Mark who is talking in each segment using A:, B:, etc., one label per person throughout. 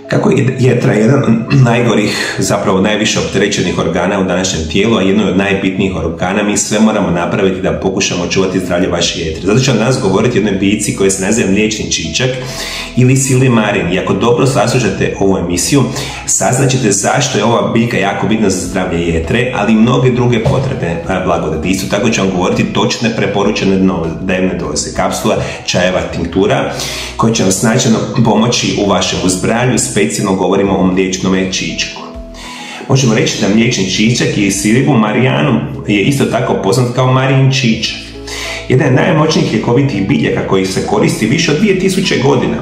A: Kako je jetra jedan od najgorih, zapravo najviše opterećenih organa u današnjem tijelu, a jedno od najbitnijih organa, mi sve moramo napraviti da pokušamo očuvati zdravlje vaše jetre. Zato ću vam danas govoriti o jednoj biljci koja se naziva mliječni čičak ili silimarin. I ako dobro saslušate ovu emisiju, saznaćete zašto je ova biljka jako bitna za zdravlje jetre, ali i mnoge druge potrebne blagodati. Isto tako ću vam govoriti točne preporučene dnevne doze, kapsula, čajeva, tinktura, koje će vam značajno pomoći u vašem uzbrajanju. Specijalno govorimo o mliječnom čičku. Možemo reći da mliječni čičak ili Silibum je isto tako poznat kao Marijin čičak. Jedan od najmoćnijih ljekovitih biljaka koji se koristi više od 2000 godina.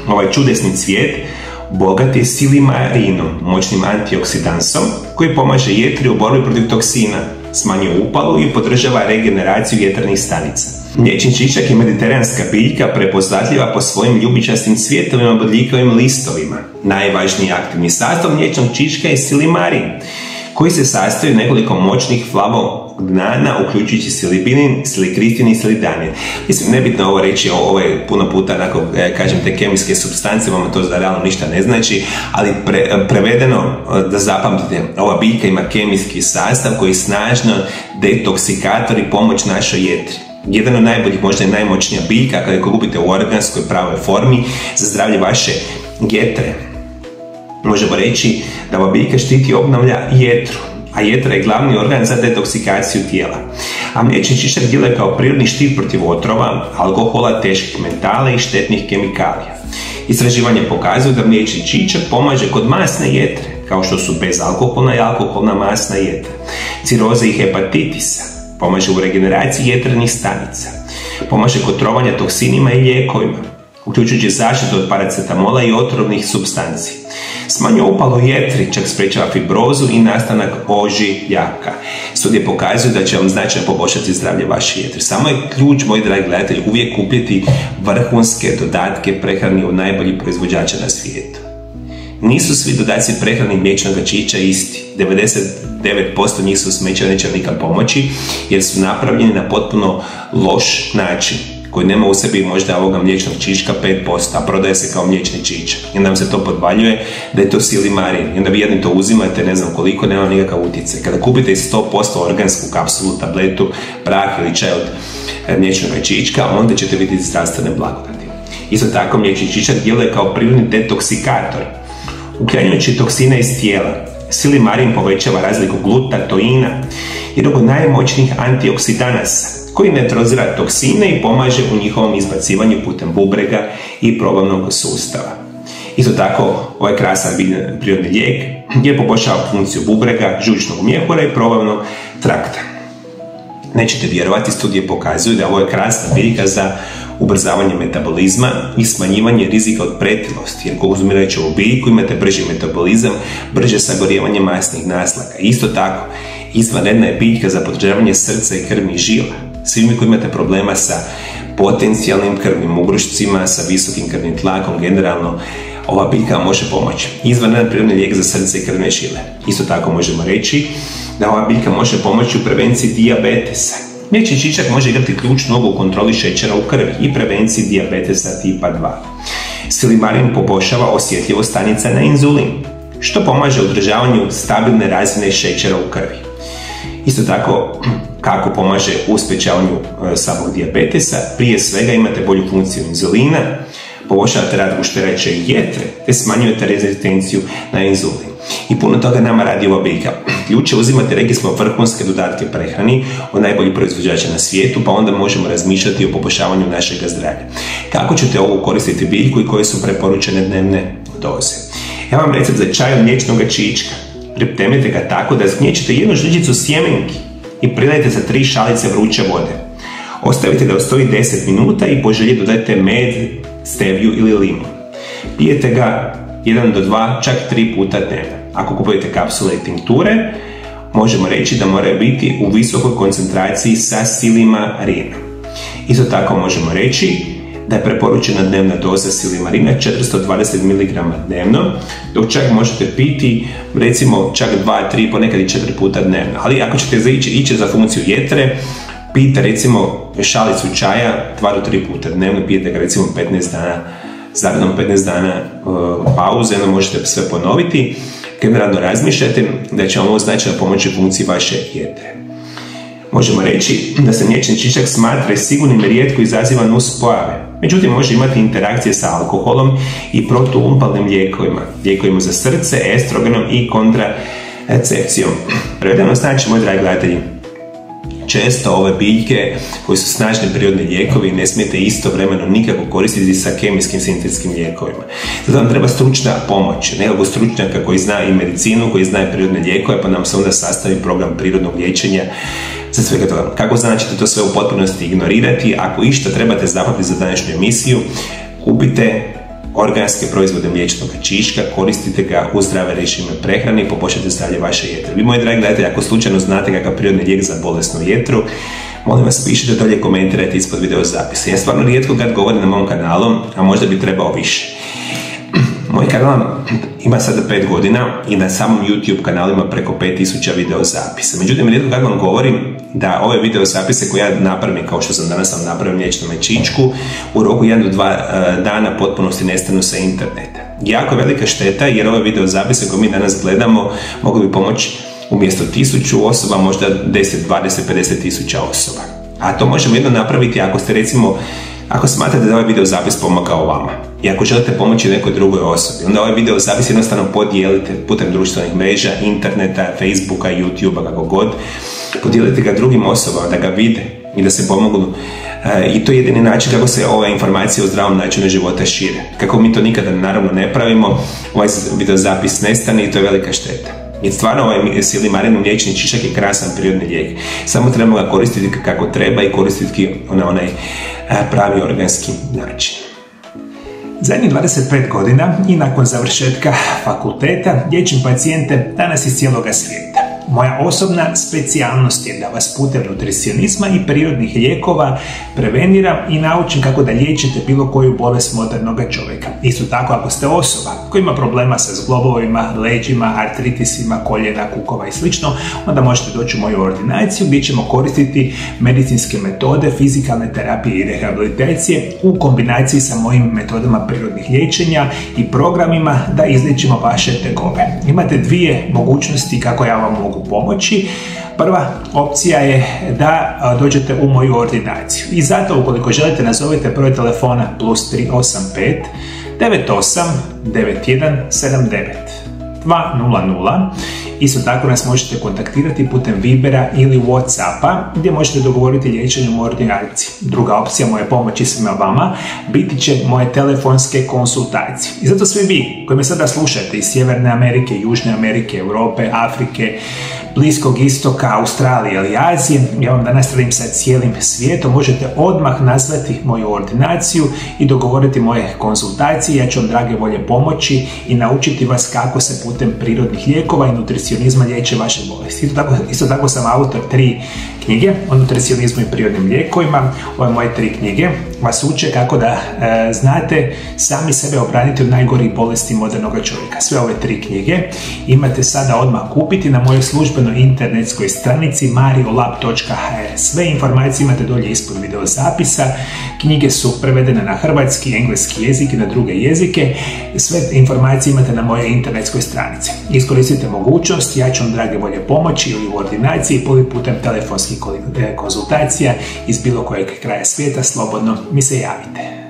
A: Ovaj čudesni cvijet bogat je silimarinom, moćnim antioksidansom, koji pomaže jetri u borbi protiv toksina, smanjuje upalu i podržava regeneraciju jetrnih stanica. Mliječni čičak je mediteranska biljka prepoznatljiva po svojim ljubičastim cvjetovima i bodljikavim listovima. Najvažniji aktivni sastav mliječnog čička je silimarin, koji se sastoji od nekoliko moćnih flavognana, uključujući silibinin, silikristin i silidanin. Mislim, nebitno ovo reći, ovo je puno puta, onako, kažem, te kemijske supstance, vama to realno ništa ne znači, ali prevedeno, da zapamtite, ova biljka ima kemijski sastav koji je snažno detoksikator i pomoć našoj jetri. Jedan od najboljih, možda i najmoćnija biljka kada je kupite u organskoj pravoj formi za zdravlje vaše jetre. Možemo reći da ova biljka štiti i obnavlja jetru, a jetra je glavni organ za detoksikaciju tijela. A mliječni čičak djeluje kao prirodni štit protiv otrova, alkohola, teških metala i štetnih kemikalija. Istraživanje pokazuju da mliječni čičak pomaže kod masne jetre, kao što su bezalkoholna i alkoholna masna jetra, ciroze i hepatitisa, pomaže u regeneraciji jetrenih stanica, pomaže kod trovanja toksinima i lijekovima, uključujući zaštitu od paracetamola i otrovnih supstanci. Smanjuje upalu jetri, čak sprečava fibrozu i nastanak ožiljaka. Studije pokazuju da će vam značajno poboljšati zdravlje vaše jetre. Samo je ključ, moji dragi gledatelji, uvijek kupiti vrhunske dodatke prehrani od najboljih proizvođača na svijetu. Nisu svi dodaci prehrani mliječnog čiča isti. 99% njih su smeća, neće nikad pomoći, jer su napravljeni na potpuno loš način, koji nema u sebi možda ovoga mliječnog čička 5%, a prodaje se kao mliječni čičak. I onda vam se to podvaljuje da je to silimarin. I onda vi jedni to uzimate, ne znam koliko, nema nikakav utjecaj. Kada kupite 100% organsku kapsulu, tabletu, prah ili čaj od mliječnog čička, onda ćete vidjeti zdravstvene blagodati. Isto tako, mliječni čičak djeluje kao prirodni detoksikator, uklanjajući toksine iz tijela. Silimarin povećava razliku glutatoina, jednog od najmoćnijih antioksidanasa, koji neutralizira toksine i pomaže u njihovom izbacivanju putem bubrega i probavnog sustava. Isto tako, ovaj krasan prirodni lijek je poboljšava funkciju bubrega, žučnog mjehura i probavnog trakta. Nećete vjerovati, studije pokazuju da ovo je krasna biljka za ubrzavanje metabolizma i smanjivanje rizika od pretilosti, jer konzumirajući ovu biljku imate brži metabolizam, brže sagorijevanje masnih naslaka. Isto tako, izvanredna je biljka za podržavanje srca i krvnih žila. Svi mi koji imate problema sa potencijalnim krvnim ugrušcima, sa visokim krvnim tlakom, generalno, ova biljka može pomoći. Izvanredan prirodni lijek za srce i krvne žile. Isto tako možemo reći da ova biljka može pomoći u prevenciji dijabetesa. Mliječni čičak može igrati ključnu ulogu u kontroli šećera u krvi i prevenciji dijabetesa tipa 2. Silimarin poboljšava osjetljivost stanica na inzulin, što pomaže u održavanju stabilne razine šećera u krvi. Isto tako, kako pomaže u sprečavanju samog dijabetesa, prije svega imate bolju funkciju inzulina, poboljšavate rad gušterače jetre, te smanjujete rezistenciju na inzulin. I puno toga nama radi ova biljka. Ključ je uzimati, rekli smo, vrhunske dodatke prehrani od najboljih proizvođača na svijetu, pa onda možemo razmišljati o poboljšavanju našeg zdravlja. Kako ćete ovu koristiti biljku i koje su preporučene dnevne doze? Evo vam recept za čaj od mliječnog čička. Pripremite ga tako da zgnječite jednu žličicu sjemenki i prilejte sa 3 šalice vruće vode. Ostavite da ostoji 10 minuta i po želji dodajte med, steviju ili limun. Pijete ga 1 do 2, čak 3 puta dnevno. Ako kupujete kapsule i tinkture, možemo reći da moraju biti u visokoj koncentraciji sa silimarinom. Isto tako možemo reći da je preporučena dnevna doza silimarina 420 mg dnevno, dok čak možete piti recimo čak 2, 3, ponekad i 4 puta dnevno. Ali ako ćete ići za funkciju jetre, pijte recimo šalicu čaja 2 do 3 puta dnevno, pijete ga recimo 15 dana zaredom 15 dana pauze, jedno možete sve ponoviti, generalno razmišljate da će vam ovo značajno pomoći funkciji vaše jetre. Možemo reći da se mliječni čišćak smatra i sigurnim i rijetko izaziva nuspojave. Međutim, može imati interakcije sa alkoholom i protuumpalnim lijekovima za srce, estrogenom i kontracepcijom. Prevedeno znači, moji dragi gledatelji, često ove biljke koji su snažni prirodni lijekovi ne smijete istovremeno nikako koristiti sa kemijskim sintetskim lijekovima. Zato vam treba stručna pomoć, nekog stručnjaka koji zna i medicinu, koji zna i prirodne lijekove, pa nam se onda sastavi program prirodnog liječenja za svega toga. Kako značite to sve u potpunosti ignorirati? Ako išta trebate zapamtiti za današnju emisiju, kupite organske proizvode mliječnog čiška, koristite ga u zdrave režime prehrane i poboljšajte zdravlje vaše jetre. Vi, moji dragi gledatelji, ako slučajno znate kakav prirodni lijek za bolesnu jetru, molim vas, pišite dolje, komentirajte ispod video zapisa. Ja stvarno rijetko kad govorim na mom kanalu, a možda bi trebao više. Moj kanal ima sada 5 godina i na samom YouTube kanalu ima preko 5000 video zapisa. Međutim, rijetko kad vam govorim da ove video zapise koje ja napravim, kao što sam danas napravio mliječnu čičku, u roku 1 do 2 dana potpunosti nestanu sa interneta. Jako velika šteta, jer ove video zapise koje mi danas gledamo mogu bi pomoći umjesto 1000 osoba, možda 10, 20, 50 tisuća osoba. A to možemo jedno napraviti ako ste, recimo, ako smatrate da ovaj video zapis pomagao vama i ako želite pomoći nekoj drugoj osobi, onda ovaj video zapis jednostavno podijelite putem društvenih mreža, interneta, Facebooka, YouTubea, kako god. Podijelite ga drugim osobama da ga vide i da se pomognu. I to je jedini način kako se ova informacija o zdravom načinu života šire. Kako mi to nikada naravno ne pravimo, ovaj video zapis nestane i to je velika šteta. Jer stvarno ovaj Silimarinov mliječni čišćak je krasan prirodni lijek. Samo trebamo ga koristiti kako treba i koristiti na onaj pravi organski način. Zadnjih 25 godina i nakon završetka fakulteta liječim pacijente danas iz cijeloga svijeta. Moja osobna specijalnost je da vas putem nutricionizma i prirodnih lijekova preveniram i naučim kako da liječite bilo koju bolest modernog čovjeka. Isto tako, ako ste osoba koja ima problema sa zglobovima, leđima, artritisima, koljena, kukova i sl., onda možete doći u moju ordinaciju gdje ćemo koristiti medicinske metode, fizikalne terapije i rehabilitacije u kombinaciji sa mojim metodama prirodnih liječenja i programima da izliječimo vaše tegobe. Imate dvije mogućnosti kako ja vam mogu pomoći. Prva opcija je da dođete u moju ordinaciju i zato, ukoliko želite, nazovite broj telefona +385 98 91 79 200. Isto tako nas možete kontaktirati putem Vibera ili Whatsappa, gdje možete dogovoriti liječenje u ordinaciji. Druga opcija moje pomoći svima vama biti će moje telefonske konsultacije. I zato svi vi koji me sada slušate iz Sjeverne Amerike, Južne Amerike, Europe, Afrike, Bliskog istoka, Australije ili Azije, ja vam danas radim sa cijelim svijetom, možete odmah nazvati moju ordinaciju i dogovoriti moje konsultacije. Ja ću vam, drage volje, pomoći i naučiti vas kako se putem prirodnih lijekova i nutricionizma liječe vaše bolesti. Isto tako sam autor 3 knjige o nutricionizmu i prirodnim lijekovima. Ove moje 3 knjige vas uče kako da znate sami sebe obraniti od najgorih bolesti modernog čovjeka. Sve ove 3 knjige imate sada odmah kupiti na mojoj službenoj internetskoj stranici mariolab.hr. Sve informacije imate dolje ispod video zapisa. Knjige su prevedene na hrvatski, engleski jezik i na druge jezike. Sve informacije imate na mojoj internetskoj stranici. Iskoristite mogućnost, ja ću vam, drage volje, pomoći ili u ordinaciji ili putem telefonskih konzultacija iz bilo kojeg kraja svijeta. Slobodno mi se javite.